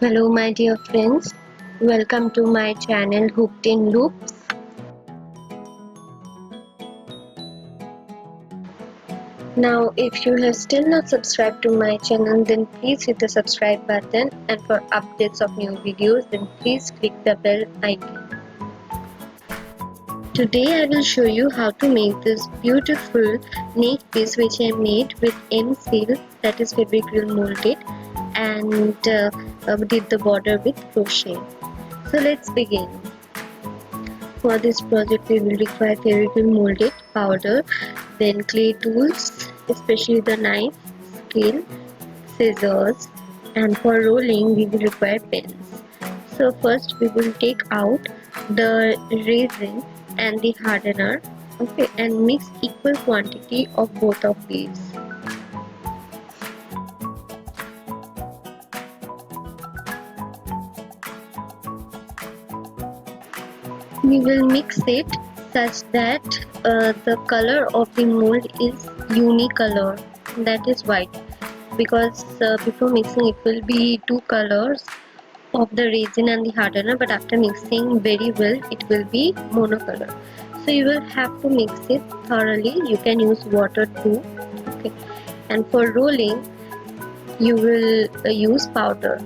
Hello my dear friends, welcome to my channel Hooked in Loops. Now if you have still not subscribed to my channel, then please hit the subscribe button, and for updates of new videos then please click the bell icon. Today I will show you how to make this beautiful neck piece which I made with Mseal, that is fevicryl molded, and did the border with crochet. So let's begin. For this project we will require fevicryl molded powder, then clay tools, especially the knife, scale, scissors, and for rolling we will require pins. So first we will take out the resin and the hardener, okay, and mix equal quantity of both of these. We will mix it such that the color of the mold is unicolor, that is white, because before mixing it will be two colors of the resin and the hardener, but after mixing very well it will be monocolor. So you will have to mix it thoroughly. You can use water too, okay. And for rolling you will use powder.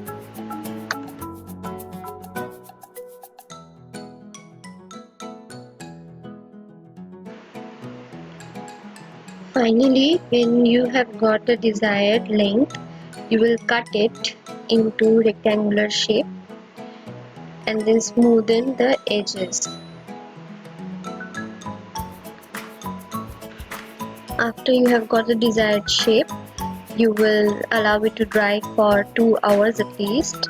Finally, when you have got the desired length, you will cut it into rectangular shape and then smoothen the edges. After you have got the desired shape, you will allow it to dry for 2 hours at least,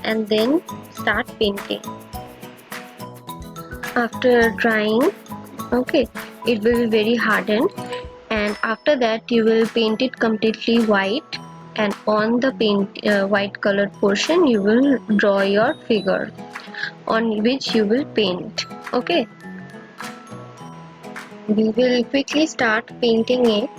and then start painting. After drying, okay, it will be very hardened, and after that you will paint it completely white, and on the white colored portion you will draw your figure on which you will paint, okay. We will quickly start painting it.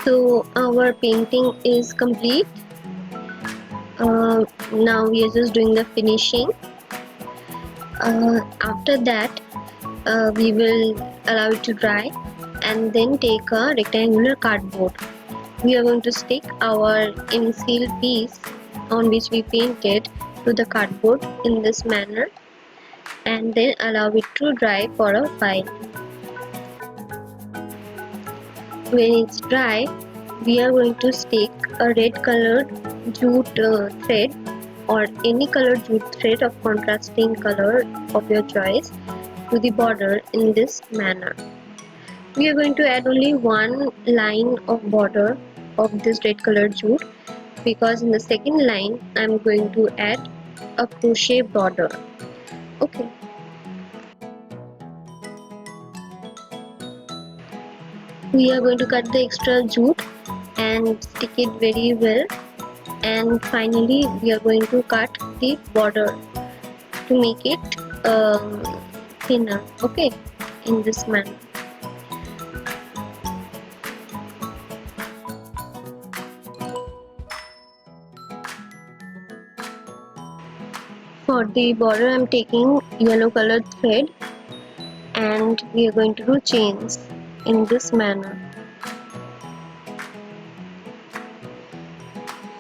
So our painting is complete. Now we are just doing the finishing. After that we will allow it to dry and then take a rectangular cardboard. We are going to stick our Mseal piece on which we painted to the cardboard in this manner and then allow it to dry for a while. When it's dry, we are going to stick a red colored jute thread or any colored jute thread of contrasting color of your choice to the border in this manner. We are going to add only one line of border of this red colored jute because in the second line I am going to add a crochet border. Okay. We are going to cut the extra jute and stick it very well, and finally we are going to cut the border to make it thinner, okay, in this manner. For the border I am taking yellow colored thread and we are going to do chains in this manner.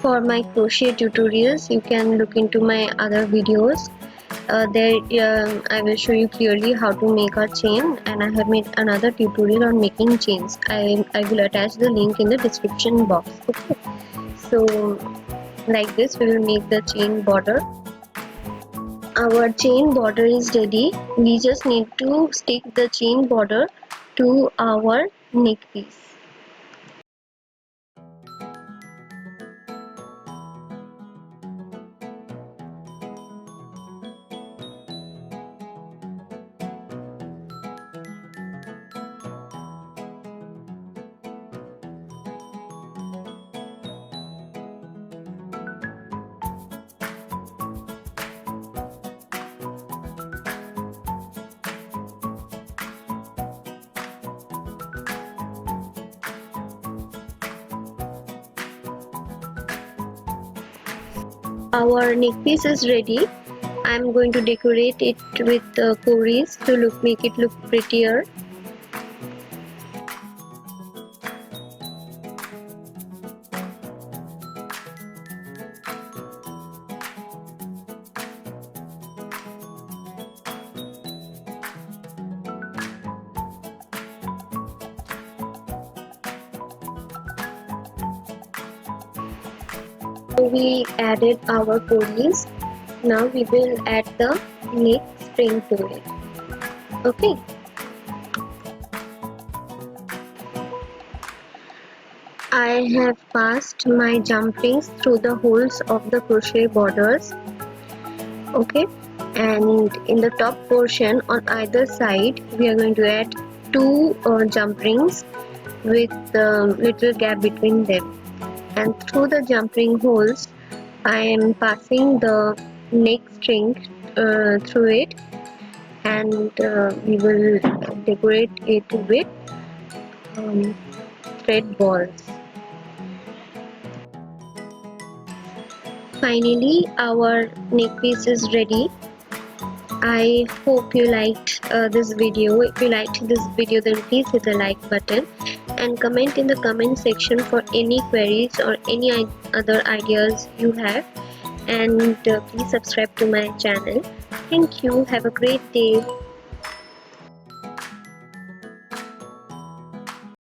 For my crochet tutorials you can look into my other videos. There I will show you clearly how to make a chain, and I have made another tutorial on making chains. I will attach the link in the description box. Okay, so like this we will make the chain border. Our chain border is ready. We just need to stick the chain border to our neck piece. Our neck piece is ready. I am going to decorate it with cowries to make it look prettier. So we added our cowries. Now we will add the neck string to it. Okay. I have passed my jump rings through the holes of the crochet borders. Okay, and in the top portion on either side we are going to add two jump rings with a little gap between them, and through the jump ring holes I am passing the neck string through it, and we will decorate it with thread balls. Finally our neck piece is ready. I hope you liked this video. If you liked this video, then please hit the like button and comment in the comment section for any queries or any other ideas you have, and please subscribe to my channel. Thank you. Have a great day.